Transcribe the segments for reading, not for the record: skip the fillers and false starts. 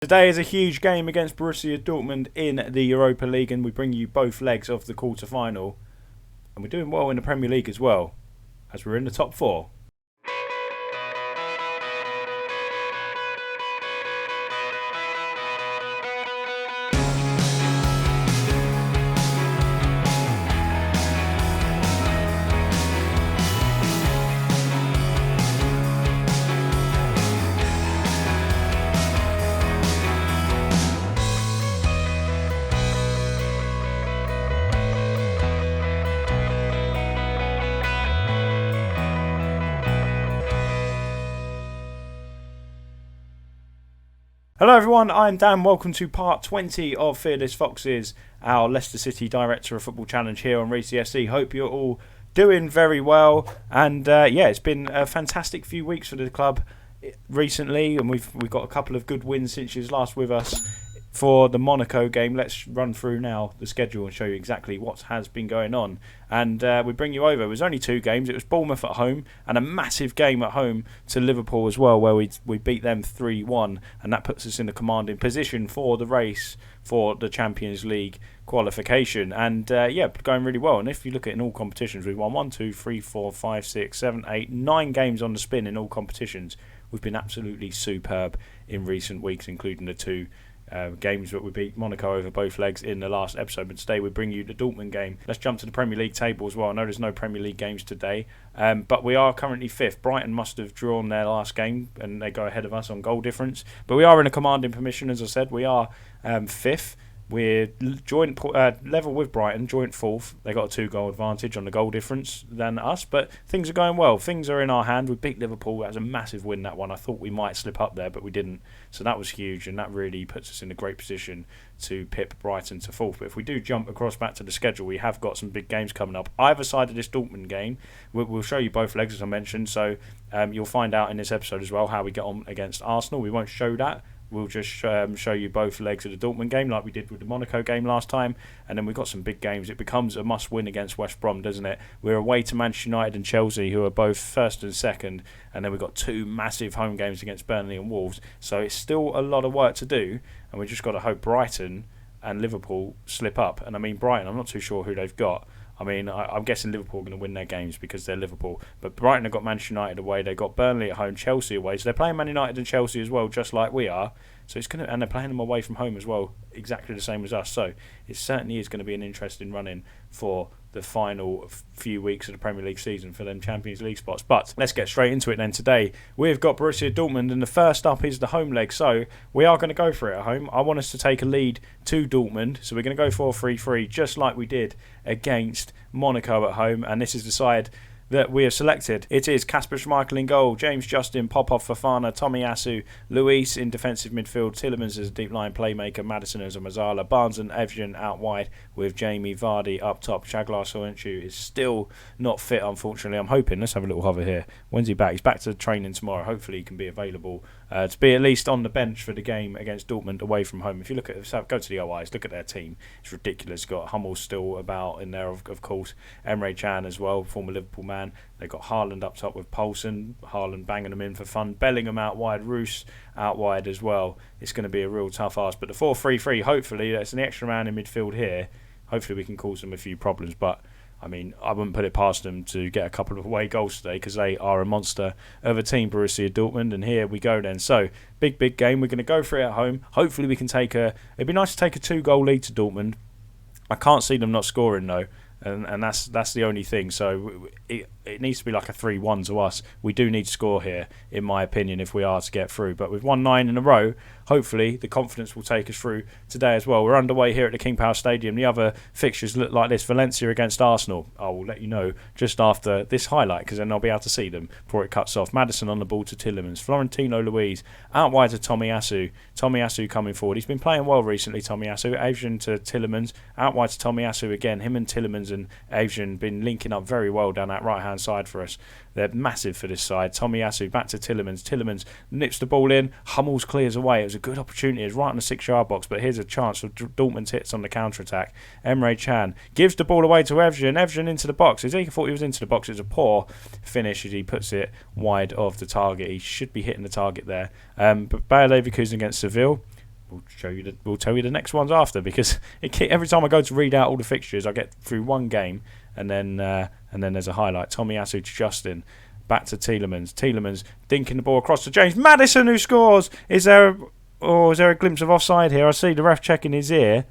Today is a huge game against Borussia Dortmund in the Europa League, and we bring you both legs of the quarter-final. And we're doing well in the Premier League as well, as we're in the top four. Hello everyone, I'm Dan. Welcome to part 20 of Fearless Foxes, our Leicester City Director of Football challenge here on Reesy FC. Hope you're all doing very well, and it's been a fantastic few weeks for the club recently, and we've got a couple of good wins since you was last with us for the Monaco game. Let's run through now the schedule and show you exactly what has been going on. And we bring you over. It was only two games. It was Bournemouth at home and a massive game at home to Liverpool as well, where we beat them 3-1, and that puts us in a commanding position for the race for the Champions League qualification. And going really well. And if you look at it in all competitions, we've won 1, 2, 3, 4, 5, 6, 7, 8, 9 games on the spin in all competitions. We've been absolutely superb in recent weeks, including the two games that we beat Monaco over both legs in the last episode. But today we bring you the Dortmund game. Let's jump to the Premier League table as well. I know there's no Premier League games today, but we are currently fifth. Brighton must have drawn their last game and they go ahead of us on goal difference, but we are in a commanding position. As I said, we are fifth. We're joint level with Brighton, joint fourth. They got a 2-goal advantage on the goal difference than us, but things are going well. Things are in our hand. We beat Liverpool. That was a massive win, that one. I thought we might slip up there, but we didn't. So that was huge, and that really puts us in a great position to pip Brighton to fourth. But if we do jump across back to the schedule, we have got some big games coming up. Either side of this Dortmund game, we'll show you both legs, as I mentioned. So you'll find out in this episode as well how we get on against Arsenal. We won't show that. We'll just show you both legs of the Dortmund game like we did with the Monaco game last time. And then we've got some big games. It becomes a must-win against West Brom, doesn't it? We're away to Manchester United and Chelsea, who are both first and second. And then we've got two massive home games against Burnley and Wolves. So it's still a lot of work to do. And we've just got to hope Brighton and Liverpool slip up. And I mean, Brighton, I'm not too sure who they've got. I mean, I'm guessing Liverpool are going to win their games because they're Liverpool. But Brighton have got Manchester United away. They've got Burnley at home, Chelsea away. So they're playing Man United and Chelsea as well, just like we are. So it's going to, and they're playing them away from home as well, exactly the same as us. So it certainly is going to be an interesting run-in for the final few weeks of the Premier League season for them Champions League spots. But let's get straight into it then. Today we've got Borussia Dortmund, and the first up is the home leg. So we are going to go for it at home. I want us to take a lead to Dortmund. So we're going to go 4-3-3, just like we did against Monaco at home. And this is the side that we have selected. It is Kasper Schmeichel in goal, James Justin, Popov, Fofana, Tomiyasu, Luis in defensive midfield, Tielemans as a deep line playmaker, Maddison as a Mazzala, Barnes and Evgen out wide with Jamie Vardy up top. Shaglar Soyuncu is still not fit, unfortunately. I'm hoping, let's have a little hover here. When's he back? He's back to training tomorrow. Hopefully he can be available to be at least on the bench for the game against Dortmund away from home. If you look at, go to the OIs, look at their team. It's ridiculous. Got Hummel still about in there, of course. Emre Can as well, former Liverpool man. They've got Haaland up top with Poulsen. Haaland banging them in for fun. Bellingham out wide. Roos out wide as well. It's going to be a real tough ask. But the 4-3-3, hopefully, that's an extra man in midfield here. Hopefully we can cause them a few problems. But, I mean, I wouldn't put it past them to get a couple of away goals today because they are a monster of a team, Borussia Dortmund. And here we go then. So, big game. We're going to go for it at home. Hopefully we can take it'd be nice to take a 2-goal lead to Dortmund. I can't see them not scoring, though. And that's the only thing. So it needs to be like a 3-1 to us. We do need to score here, in my opinion, if we are to get through. But we've won 9 in a row. Hopefully the confidence will take us through today as well. We're underway here at the King Power Stadium. The other fixtures look like this. Valencia against Arsenal. I will let you know just after this highlight, because then I'll be able to see them before it cuts off. Maddison on the ball to Tielemans. Florentino Luis out wide to Tomiyasu. Tomiyasu coming forward. He's been playing well recently, Tomiyasu. Evgen to Tielemans. Out wide to Tomiyasu again. Him and Tielemans and Evgen been linking up very well down that right hand side for us. They're massive for this side. Tomiyasu back to Tielemans. Tielemans nips the ball in. Hummels clears away. It was a good opportunity. It's right in the 6-yard box, but here's a chance for Dortmund's hits on the counter-attack. Emre Can gives the ball away to Evgen. Evgen into the box. As he thought he was into the box, it's a poor finish as he puts it wide of the target. He should be hitting the target there. But Bayer Leverkusen against Seville. we'll tell you the next ones after, because every time I go to read out all the fixtures, I get through one game and then there's a highlight. Tomiyasu to Justin, back to Tielemans. Tielemans dinking the ball across to James Maddison, who scores. Is there a glimpse of offside here? I see the ref checking his ear.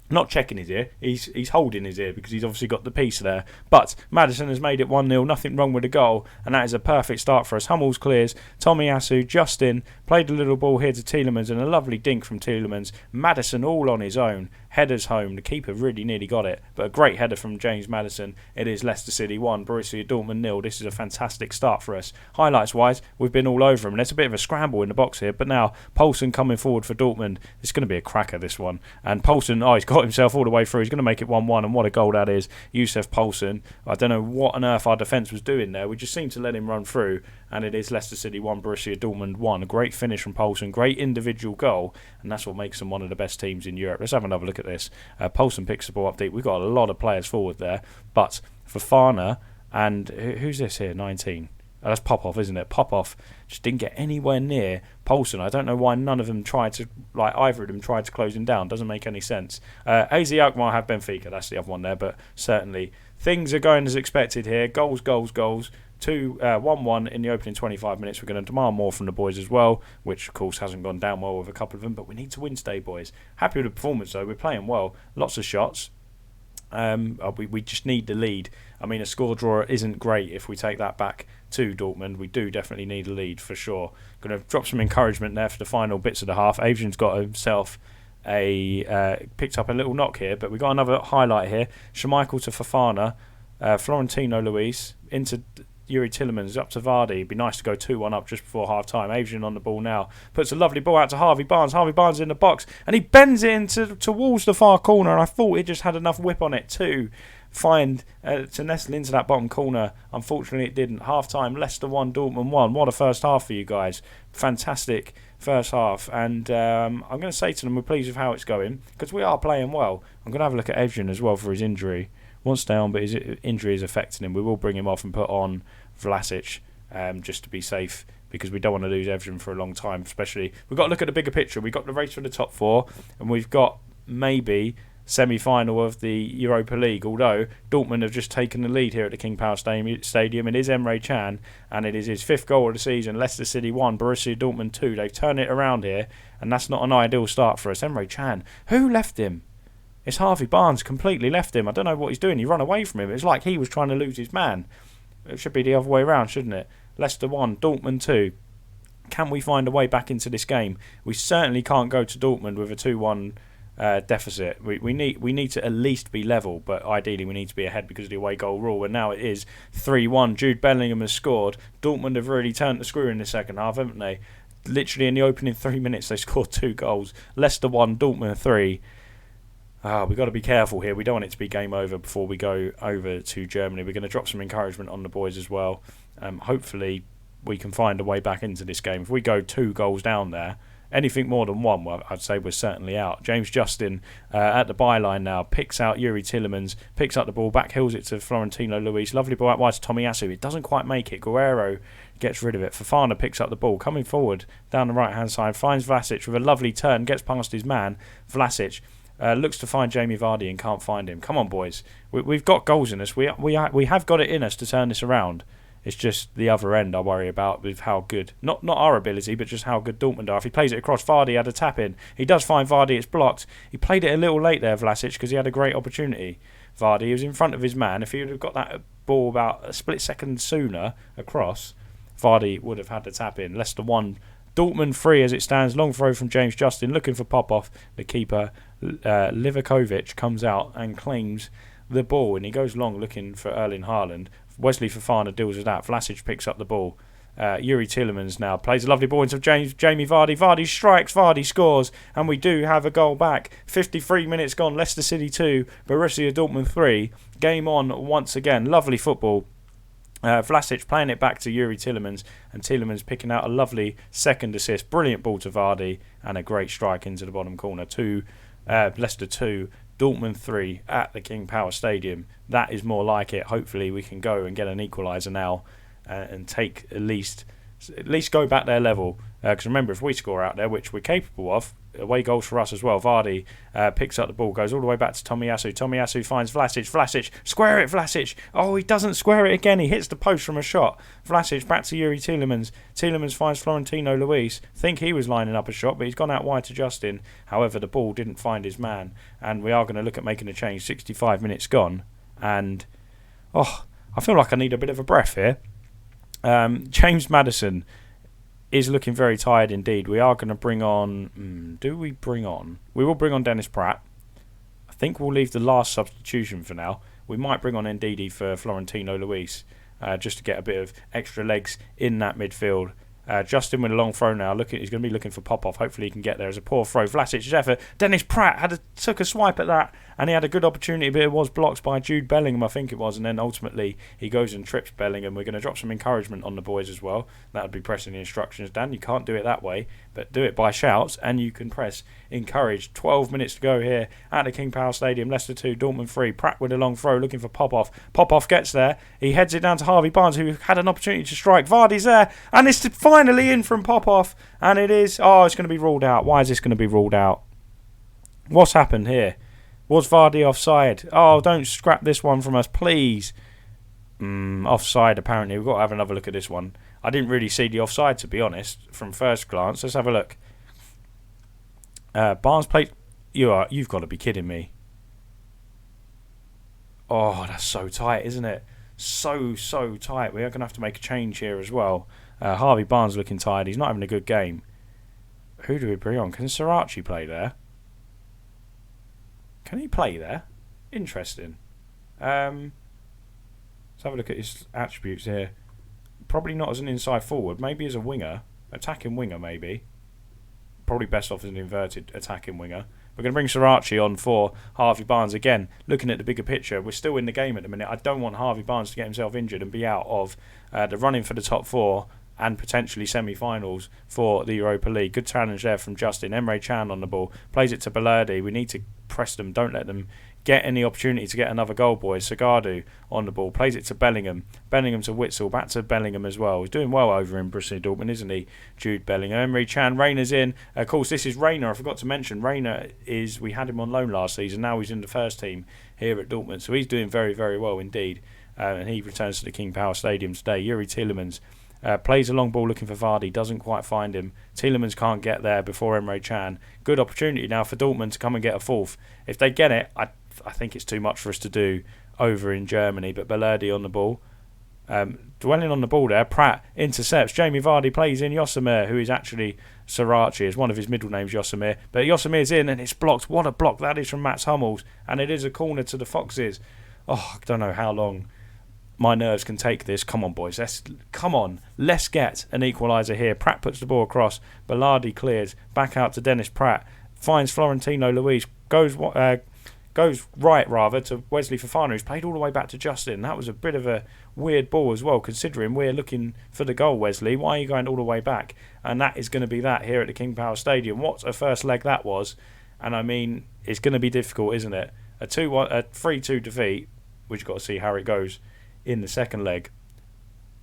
Not checking his ear, he's holding his ear because he's obviously got the piece there. But Maddison has made it 1-0, nothing wrong with the goal, and that is a perfect start for us. Hummels clears, Tomiyasu, Justin, played a little ball here to Tielemans, and a lovely dink from Tielemans. Maddison all on his own, headers home, the keeper really nearly got it, but a great header from James Maddison. It is Leicester City 1, Borussia Dortmund 0. This is a fantastic start for us. Highlights wise, we've been all over them, and there's a bit of a scramble in the box here, but now Poulsen coming forward for Dortmund. It's going to be a cracker, this one. And Poulsen, he's got himself all the way through. He's going to make it 1-1, and what a goal that is. Youssef Poulsen. I don't know what on earth our defence was doing there. We just seemed to let him run through, and it is Leicester City 1, Borussia Dortmund 1. A great finish from Poulsen, great individual goal, and that's what makes them one of the best teams in Europe. Let's have another look at this. Poulsen picks the ball up deep. We've got a lot of players forward there, but Fofana and who's this here? 19. That's Popov, isn't it? Popov just didn't get anywhere near Poulsen. I don't know why none of them either of them tried to close him down. Doesn't make any sense. AZ Alkmaar have Benfica. That's the other one there, but certainly things are going as expected here. Goals. 1-1 in the opening 25 minutes. We're going to demand more from the boys as well, which of course hasn't gone down well with a couple of them, but we need to win today, boys. Happy with the performance though. We're playing well. Lots of shots. We just need the lead. I mean, a score draw isn't great if we take that back to Dortmund. We do definitely need a lead for sure. Going to drop some encouragement there for the final bits of the half. Adrian's got himself picked up a little knock here, but we got another highlight here. Schmeichel to Fofana, Florentino Luis into Yuri Tielemans, up to Vardy. It'd be nice to go 2-1 up just before half time. Adrian on the ball now, puts a lovely ball out to Harvey Barnes. Harvey Barnes in the box, and he bends it into towards the far corner, and I thought it just had enough whip on it to nestle into that bottom corner. Unfortunately it didn't. Half time, Leicester 1, Dortmund 1. What a first half for you guys. Fantastic first half, and I'm going to say to them we're pleased with how it's going, because we are playing well. I'm going to have a look at Adrian as well for his injury. Won't stay on, but his injury is affecting him. We will bring him off and put on Vlasic just to be safe, because we don't want to lose Adrian for a long time. Especially, we've got to look at the bigger picture. We've got the race for the top 4, and we've got maybe semi-final of the Europa League, although Dortmund have just taken the lead here at the King Power Stadium. It is Emre Can, and it is his 5th goal of the season. Leicester City 1, Borussia Dortmund 2. They've turned it around here, and that's not an ideal start for us. Emre Can, who left him? It's Harvey Barnes, completely left him. I don't know what he's doing. He ran away from him. It's like he was trying to lose his man. It should be the other way around, shouldn't it? Leicester 1, Dortmund 2. Can we find a way back into this game? We certainly can't go to Dortmund with a 2-1 deficit. We need to at least be level, but ideally we need to be ahead because of the away goal rule, and now it is 3-1. Jude Bellingham has scored. Dortmund have really turned the screw in the second half, haven't they? Literally in the opening 3 minutes they scored 2 goals. Leicester 1, Dortmund 3. We've got to be careful here. We don't want it to be game over before we go over to Germany. We're going to drop some encouragement on the boys as well. Hopefully we can find a way back into this game. If we go 2 goals down there, anything more than 1, well, I'd say we're certainly out. James Justin at the byline now, picks out Yuri Tielemans, picks up the ball, back heels it to Florentino Luis. Lovely ball out wide to Tomiyasu. It doesn't quite make it. Guerrero gets rid of it. Fofana picks up the ball, coming forward down the right-hand side, finds Vlasic with a lovely turn, gets past his man. Vlasic looks to find Jamie Vardy and can't find him. Come on, boys. We've got goals in us. We have got it in us to turn this around. It's just the other end I worry about with how good, not our ability, but just how good Dortmund are. If he plays it across, Vardy had a tap in. He does find Vardy, it's blocked. He played it a little late there, Vlasic, because he had a great opportunity. Vardy, he was in front of his man. If he would have got that ball about a split second sooner across, Vardy would have had the tap in. Leicester 1, Dortmund 3 as it stands. Long throw from James Justin, looking for Popov. The keeper, Livakovic, comes out and claims the ball, and he goes long looking for Erling Haaland. Wesley Fofana deals with that. Vlasic picks up the ball. Yuri Tielemans now plays a lovely ball into Jamie Vardy. Vardy strikes, Vardy scores, and we do have a goal back. 53 minutes gone. Leicester City 2, Borussia Dortmund 3. Game on once again. Lovely football. Vlasic playing it back to Yuri Tielemans, and Tielemans picking out a lovely second assist. Brilliant ball to Vardy, and a great strike into the bottom corner. Leicester 2, Dortmund 3 at the King Power Stadium. That is more like it. Hopefully we can go and get an equaliser now and take at least go back their level. Because remember, if we score out there, which we're capable of, away goals for us as well. Vardy picks up the ball, goes all the way back to Tomiyasu. Tomiyasu finds Vlasic. Vlasic, square it, Vlasic. Oh, he doesn't square it again. He hits the post from a shot. Vlasic back to Yuri Tielemans. Tielemans finds Florentino Luis. Think he was lining up a shot, but he's gone out wide to Justin. However, the ball didn't find his man, and we are going to look at making a change. 65 minutes gone, and I feel like I need a bit of a breath here. James Maddison is looking very tired indeed. We are going to bring on... We will bring on Dennis Pratt. I think we'll leave the last substitution for now. We might bring on Ndidi for Florentino Luis, just to get a bit of extra legs in that midfield. Justin with a long throw now. He's going to be looking for Popov. Hopefully he can get there. As a poor throw. Vlasic's effort. Dennis Pratt took a swipe at that, and he had a good opportunity, but it was blocked by Jude Bellingham, I think it was, and then ultimately he goes and trips Bellingham. We're going to drop some encouragement on the boys as well. That would be pressing the instructions. Dan, you can't do it that way, but do it by shouts, and you can press encourage. 12 minutes to go here at the King Power Stadium. Leicester 2, Dortmund 3. Pratt with a long throw, looking for Popov. Popov gets there. He heads it down to Harvey Barnes, who had an opportunity to strike. Vardy's there, and it's finally in from Popov, and it is... it's going to be ruled out. Why is this going to be ruled out? What's happened here? Was Vardy offside? Oh, don't scrap this one from us, please. Offside, apparently. We've got to have another look at this one. I didn't really see the offside, to be honest, from first glance. Let's have a look. Barnes played... You've got to be kidding me. Oh, that's so tight, isn't it? So tight. We are going to have to make a change here as well. Harvey Barnes looking tired. He's not having a good game. Who do we bring on? Can Sirachi play there? Can he play there? Interesting. Let's have a look at his attributes here. Probably not as an inside forward. Maybe as a winger. Attacking winger, maybe. Probably best off as an inverted attacking winger. We're going to bring Sirachi on for Harvey Barnes again. Looking at the bigger picture, we're still in the game at the minute. I don't want Harvey Barnes to get himself injured and be out of the running for the top four and potentially semi-finals for the Europa League. Good challenge there from Justin. Emre Can on the ball. Plays it to Balerdi. We need to press them. Don't let them get any opportunity to get another goal, boys. Sagadu on the ball. Plays it to Bellingham. Bellingham to Witsel. Back to Bellingham as well. He's doing well over in Borussia Dortmund, isn't he? Jude Bellingham. Emre Can. Rayner's in. Of course, this is Rayner. I forgot to mention. Rayner we had him on loan last season. Now he's in the first team here at Dortmund. So he's doing very, very well indeed. And he returns to the King Power Stadium today. Yuri Tielemans plays a long ball looking for Vardy, doesn't quite find him. Tielemans can't get there before Emre Can. Good opportunity now for Dortmund to come and get a fourth. If they get it, I think it's too much for us to do over in Germany. But Balerdi on the ball. Dwelling on the ball there, Pratt intercepts. Jamie Vardy plays in Yosemir, who is actually Sirachi, is one of his middle names, Yosemir. But Yosemir's in and it's blocked. What a block that is from Mats Hummels. And it is a corner to the Foxes. I don't know how long my nerves can take this. Come on, boys. Let's get an equaliser here. Pratt puts the ball across. Balardi clears. Back out to Dennis Pratt. Finds Florentino Luis. Goes right, rather, to Wesley Fofana, who's played all the way back to Justin. That was a bit of a weird ball as well, considering we're looking for the goal, Wesley. Why are you going all the way back? And that is going to be that here at the King Power Stadium. What a first leg that was. And I mean, it's going to be difficult, isn't it? A 3-2 defeat. We've got to see how it goes in the second leg.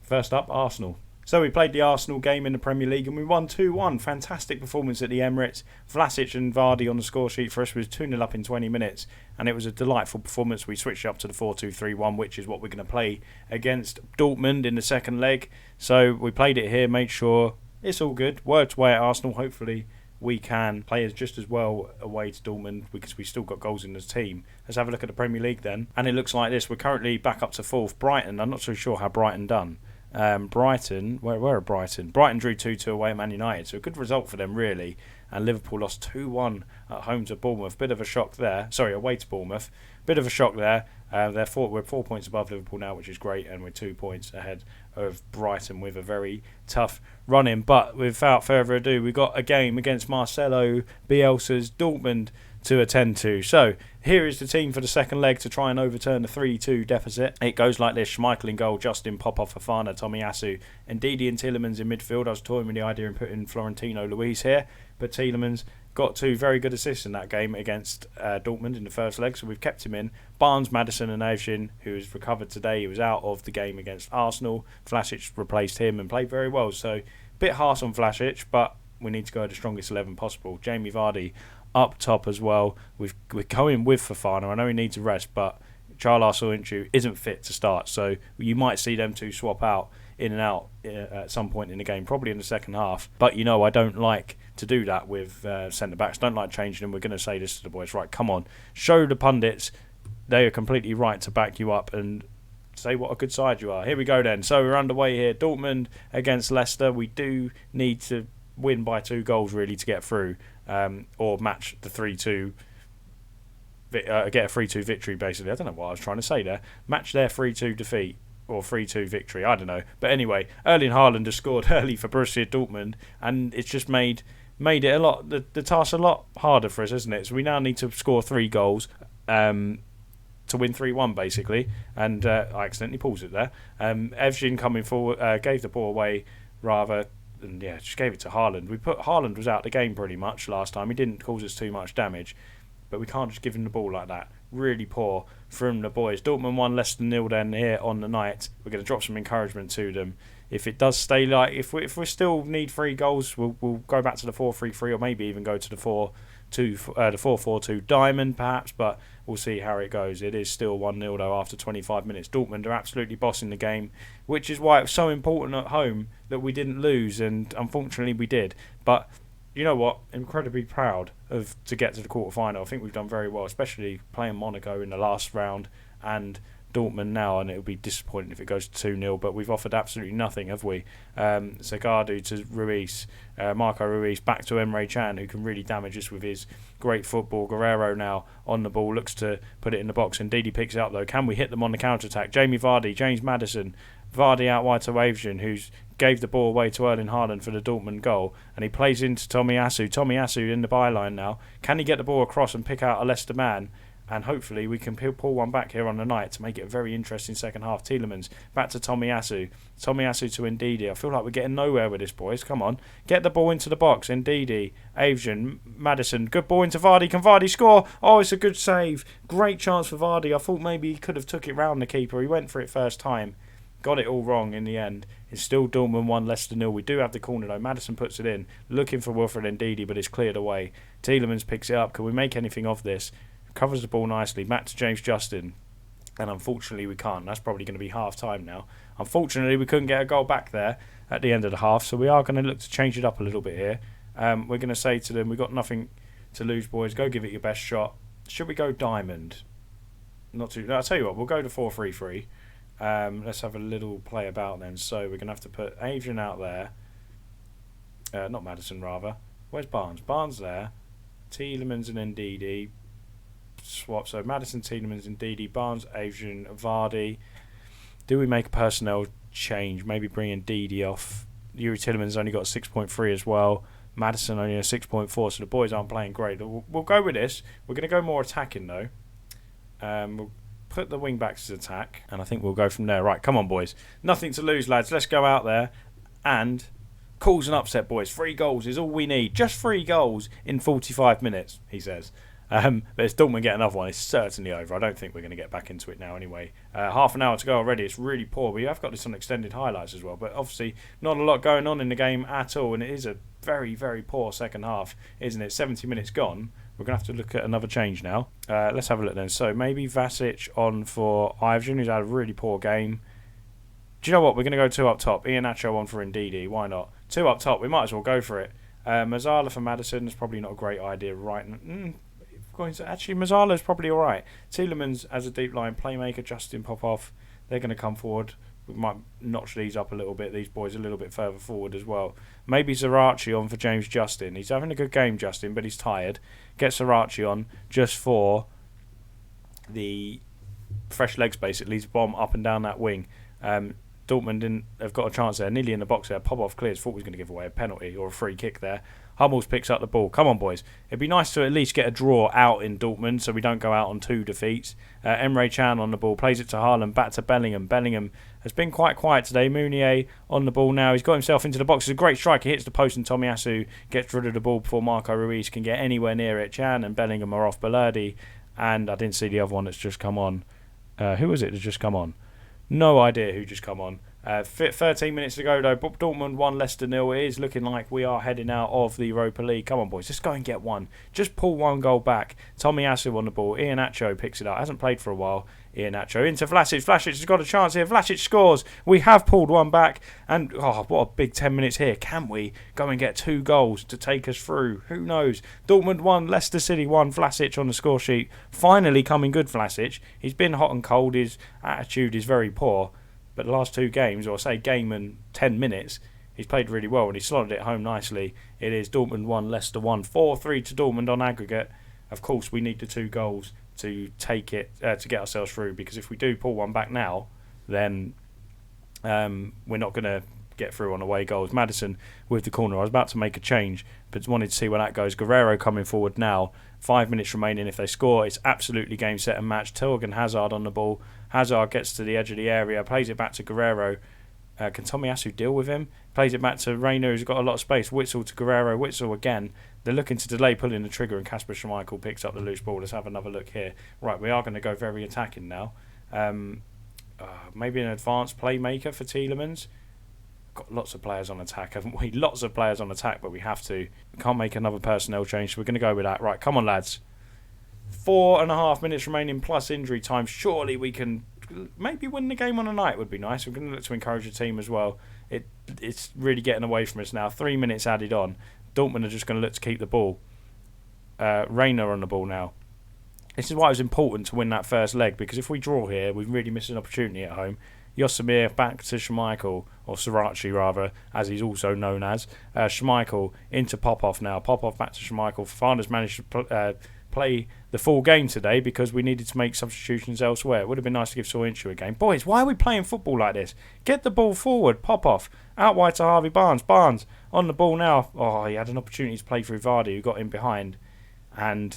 First up, Arsenal. So we played the Arsenal game in the Premier League and we won 2-1. Fantastic performance at the Emirates. Vlasic and Vardy on the score sheet for us was 2-0 up in 20 minutes. And it was a delightful performance. We switched up to the 4-2-3-1, which is what we're going to play against Dortmund in the second leg. So we played it here, made sure it's all good. Worked away at Arsenal. Hopefully we can play just as well away to Dortmund because we still got goals in the team. Let's have a look at the Premier League then. And it looks like this. We're currently back up to fourth. Brighton, I'm not so sure how Brighton done. Brighton, where are Brighton? Brighton drew 2-2 away at Man United, so a good result for them really. And Liverpool lost 2-1 at home to Bournemouth. Bit of a shock there. Sorry, away to Bournemouth. Bit of a shock there. We're 4 points above Liverpool now, which is great, and we're 2 points ahead of Brighton with a very tough run-in. But without further ado, we've got a game against Marcelo Bielsa's Dortmund to attend to. So here is the team for the second leg to try and overturn the 3-2 deficit. It goes like this: Schmeichel in goal, Justin, Popov, Fofana, Tomiyasu, Ndidi and Tielemans in midfield. I was toying with the idea of putting Florentino Luis here, but Tielemans got 2 very good assists in that game against Dortmund in the first leg, so we've kept him in. Barnes, Maddison and Evshin, who has recovered today. He was out of the game against Arsenal. Vlasic replaced him and played very well, so Bit harsh on Vlasic, but we need to go the strongest 11 possible. Jamie Vardy up top as well. We're going with Fofana. I know he needs a rest, but Charles Soyuncu isn't fit to start, so you might see them two swap out in and out at some point in the game, probably in the second half. But I don't like to do that with centre backs. Don't like changing them. We're going to say this to the boys, right? Come on, show the pundits they are completely right to back you up and say what a good side you are. Here we go then. So we're underway here. Dortmund against Leicester. We do need to win by 2 goals really to get through, or match the 3-2. Get a 3-2 victory basically. I don't know what I was trying to say there. Match their 3-2 defeat or 3-2 victory. I don't know. But anyway, Erling Haaland has scored early for Borussia Dortmund, and it's just made it a lot the task a lot harder for us, isn't it? So we now need to score 3 goals. To win 3-1 basically, and I accidentally paused it there. Evgen coming forward gave the ball away rather, and just gave it to Haaland. Haaland was out the game pretty much last time. He didn't cause us too much damage, but we can't just give him the ball like that. Really poor from the boys. Dortmund 1, Leicester 0 then here on the night. We're going to drop some encouragement to them. If it does stay like, if we still need 3 goals, we'll go back to the 4-3-3 or maybe even go to the 4-4-2 diamond perhaps, but we'll see how it goes. It is still 1-0 though after 25 minutes. Dortmund are absolutely bossing the game, which is why it's so important at home that we didn't lose, and unfortunately we did. But you know what? Incredibly proud to get to the quarter-final. I think we've done very well, especially playing Monaco in the last round and Dortmund now, and it would be disappointing if it goes to 2-0, but we've offered absolutely nothing, have we? Zagadou to Ruiz, Marco Ruiz back to Emre Can, who can really damage us with his great football. Guerrero now on the ball, looks to put it in the box, and Didi picks it up though. Can we hit them on the counter-attack? Jamie Vardy, James Maddison, Vardy out wide to Evgen, who's gave the ball away to Erling Haaland for the Dortmund goal, and he plays into Tomiyasu. Tomiyasu in the byline now. Can he get the ball across and pick out a Leicester man? And hopefully we can pull one back here on the night to make it a very interesting second half. Tielemans back to Tomiyasu. Tomiyasu to Ndidi. I feel like we're getting nowhere with this, boys. Come on. Get the ball into the box. Ndidi, Evgen, Maddison. Good ball into Vardy. Can Vardy score? Oh, it's a good save. Great chance for Vardy. I thought maybe he could have took it round the keeper. He went for it first time. Got it all wrong in the end. It's still Dortmund 1, Leicester 0. We do have the corner though. Maddison puts it in. Looking for Wilfred Ndidi, but it's cleared away. Tielemans picks it up. Can we make anything of this? Covers the ball nicely, back to James Justin, and unfortunately we can't. That's probably going to be half time now. Unfortunately we couldn't get a goal back there at the end of the half, so we are going to look to change it up a little bit here. We're going to say to them, we've got nothing to lose, boys. Go give it your best shot. Should we go diamond? No, I'll tell you what, we'll go to 4-3-3. Let's have a little play about then. So we're going to have to put Adrian out there, not Maddison rather. Where's Barnes? Barnes there. Tielemans and Ndidi. Swap, so Maddison, Tielemans, Ndidi, Barnes, Adrian, Vardy. Do we make a personnel change? Maybe bring Ndidi off. Yuri Tielemans only got a 6.3 as well. Maddison only a 6.4, so the boys aren't playing great. We'll go with this. We're going to go more attacking though. We'll put the wing backs as attack, and I think we'll go from there. Right, come on boys. Nothing to lose, lads. Let's go out there and cause an upset, boys. 3 goals is all we need. Just 3 goals in 45 minutes, he says. But if Dortmund get another one, it's certainly over. I don't think we're going to get back into it now anyway. Half an hour to go already. It's really poor. We have got this on extended highlights as well. But obviously not a lot going on in the game at all. And it is a very, very poor second half, isn't it? 70 minutes gone. We're going to have to look at another change now. Let's have a look then. So maybe Vlasic on for Ivjan, who's had a really poor game. Do you know what? We're going to go 2 up top. Iheanacho on for Ndidi. Why not? 2 up top. We might as well go for it. Mazzala for Maddison is probably not a great idea right now. Actually, Mazzala is probably alright. Tielemans as a deep line playmaker, Justin Popov, they're going to come forward. We might notch these up a little bit, these boys a little bit further forward as well. Maybe Zarachi on for James Justin. He's having a good game, Justin, but he's tired. Get Zarachi on just for the fresh legs, basically, to bomb up and down that wing. Dortmund have got a chance there, nearly in the box there. Popov clears, thought he was going to give away a penalty or a free kick there. Hummels picks up the ball. Come on, boys. It'd be nice to at least get a draw out in Dortmund so we don't go out on 2 defeats. Emre Can on the ball. Plays it to Haaland. Back to Bellingham. Bellingham has been quite quiet today. Meunier on the ball now. He's got himself into the box. It's a great strike. He hits the post and Tomiyasu gets rid of the ball before Marco Ruiz can get anywhere near it. Can and Bellingham are off. Belardi, and I didn't see the other one that's just come on. Who was it that's just come on? No idea who just come on. 13 minutes to go though. Dortmund 1, Leicester 0. It is looking like we are heading out of the Europa League. Come on, boys, let's go and get one. Just pull one goal back. Tomiyasu on the ball. Iheanacho picks it up. Hasn't played for a while. Iheanacho into Vlasic. Vlasic has got a chance here. Vlasic scores. We have pulled one back. And what a big 10 minutes here. Can we go and get 2 goals to take us through? Who knows? Dortmund 1, Leicester City 1. Vlasic on the score sheet. Finally coming good, Vlasic. He's been hot and cold. His attitude is very poor. But the last 2 games, or say game and 10 minutes, he's played really well and he slotted it home nicely. It is Dortmund 1, Leicester 1. 4-3 to Dortmund on aggregate. Of course, we need the 2 goals to take it, to get ourselves through, because if we do pull one back now, then we're not going to get through on away goals. Maddison with the corner. I was about to make a change, but wanted to see where that goes. Guerrero coming forward now. 5 minutes remaining. If they score, it's absolutely game, set and match. Torgan Hazard on the ball. Hazard gets to the edge of the area, plays it back to Guerrero. Can Tomiyasu deal with him? Plays it back to Reina, who's got a lot of space. Witsel to Guerrero. Witsel again. They're looking to delay pulling the trigger, and Kasper Schmeichel picks up the loose ball. Let's have another look here. Right, we are going to go very attacking now. Maybe an advanced playmaker for Tielemans. Got lots of players on attack, haven't we? Lots of players on attack, but we have to. We can't make another personnel change, so we're going to go with that. Right, come on, lads. 4.5 minutes remaining plus injury time. Surely we can maybe win the game on a night would be nice. We're going to look to encourage the team as well. It's really getting away from us now. 3 minutes added on. Dortmund are just going to look to keep the ball. Reina on the ball now. This is why it was important to win that first leg, because if we draw here, we really miss an opportunity at home. Yosemir back to Schmeichel, or Sirachi rather, as he's also known as. Schmeichel into Popov now. Popov back to Schmeichel. Fafana's managed to play the full game today because we needed to make substitutions elsewhere. It would have been nice to give Soyuncu a game. Boys, why are we playing football like this? Get the ball forward. Popov out wide to Harvey Barnes. Barnes on the ball now. Oh, he had an opportunity to play through Vardy, who got in behind. And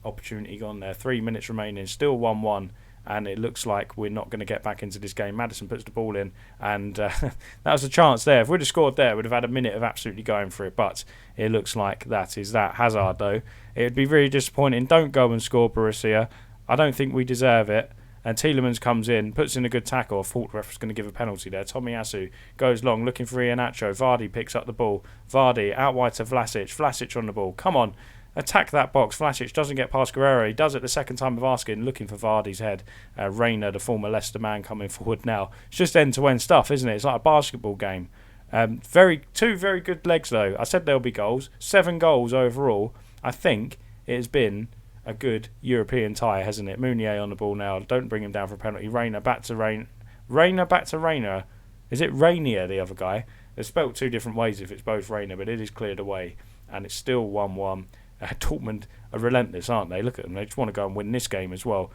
opportunity gone there. 3 minutes remaining. Still 1-1. And it looks like we're not going to get back into this game. Maddison puts the ball in, and that was a chance there. If we'd have scored there, we'd have had a minute of absolutely going for it, but it looks like that is that. Hazard, though, it would be really disappointing. Don't go and score, Borussia. I don't think we deserve it. And Tielemans comes in, puts in a good tackle. I thought the ref was going to give a penalty there. Tomiyasu goes long, looking for Iheanacho. Vardy picks up the ball. Vardy out wide to Vlasic. Vlasic on the ball. Come on. Attack that box. Vlasic doesn't get past Guerrero. He does it the second time of asking, looking for Vardy's head. Reina, the former Leicester man, coming forward now. It's just end-to-end stuff, isn't it? It's like a basketball game. Two very good legs, though. I said there'll be goals. 7 goals overall. I think it has been a good European tie, hasn't it? Meunier on the ball now. Don't bring him down for a penalty. Reina back to Reina. Reina back to Reina. Is it Rainier, the other guy? They're spelt 2 different ways if it's both Reina, but it is cleared away. And it's still 1-1. Dortmund are relentless, aren't they? Look at them. They just want to go and win this game as well.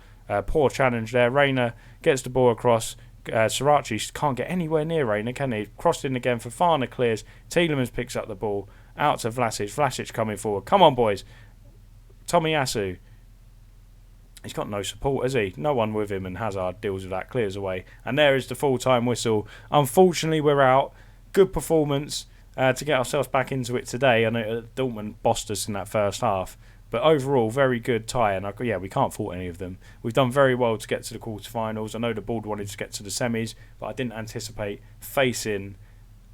Poor challenge there. Reina gets the ball across. Sirachi can't get anywhere near Reina, can he? Crossed in again. Fafana clears. Tielemans picks up the ball. Out to Vlasic. Vlasic coming forward. Come on, boys. Tomiyasu. He's got no support, has he? No one with him, and Hazard deals with that, clears away. And there is the full-time whistle. Unfortunately, we're out. Good performance. To get ourselves back into it today. I know Dortmund bossed us in that first half, but overall very good tie, and we can't fault any of them. We've done very well to get to the quarterfinals. I know the board wanted to get to the semis, but I didn't anticipate facing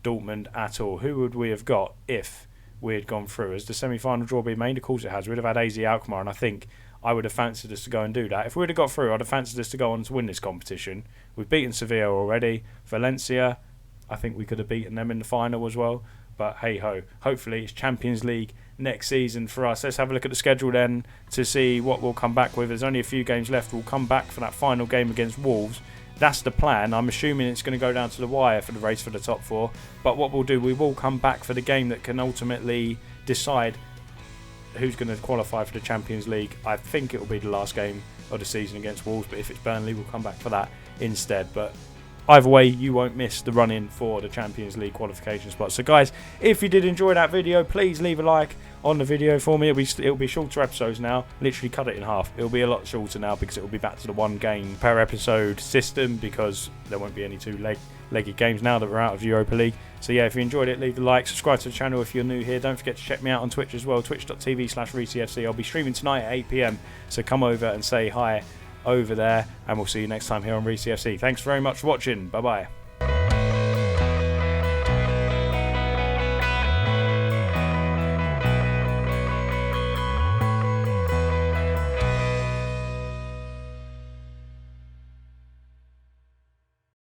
Dortmund at all. Who would we have got if we had gone through? Has the semi-final draw been made? Of course it has. We'd have had AZ Alkmaar, and I think I would have fancied us to go and do that. If we would have got through, I'd have fancied us to go on to win this competition. We've beaten Sevilla already. Valencia, I think we could have beaten them in the final as well. But hey-ho, hopefully it's Champions League next season for us. Let's have a look at the schedule then to see what we'll come back with. There's only a few games left. We'll come back for that final game against Wolves. That's the plan. I'm assuming it's going to go down to the wire for the race for the top 4. But what we'll do, we will come back for the game that can ultimately decide who's going to qualify for the Champions League. I think it will be the last game of the season against Wolves, but if it's Burnley, we'll come back for that instead. But either way, you won't miss the run-in for the Champions League qualification spot. So guys, if you did enjoy that video, please leave a like on the video for me. It'll be shorter episodes now. Literally cut it in half. It'll be a lot shorter now because it'll be back to the 1 game per episode system, because there won't be any 2-legged games now that we're out of Europa League. So yeah, if you enjoyed it, leave a like, subscribe to the channel if you're new here. Don't forget to check me out on Twitch as well, twitch.tv/ReesyFC. I'll be streaming tonight at 8 PM, so come over and say hi over there, and we'll see you next time here on Reesy FC. Thanks very much for watching. Bye bye.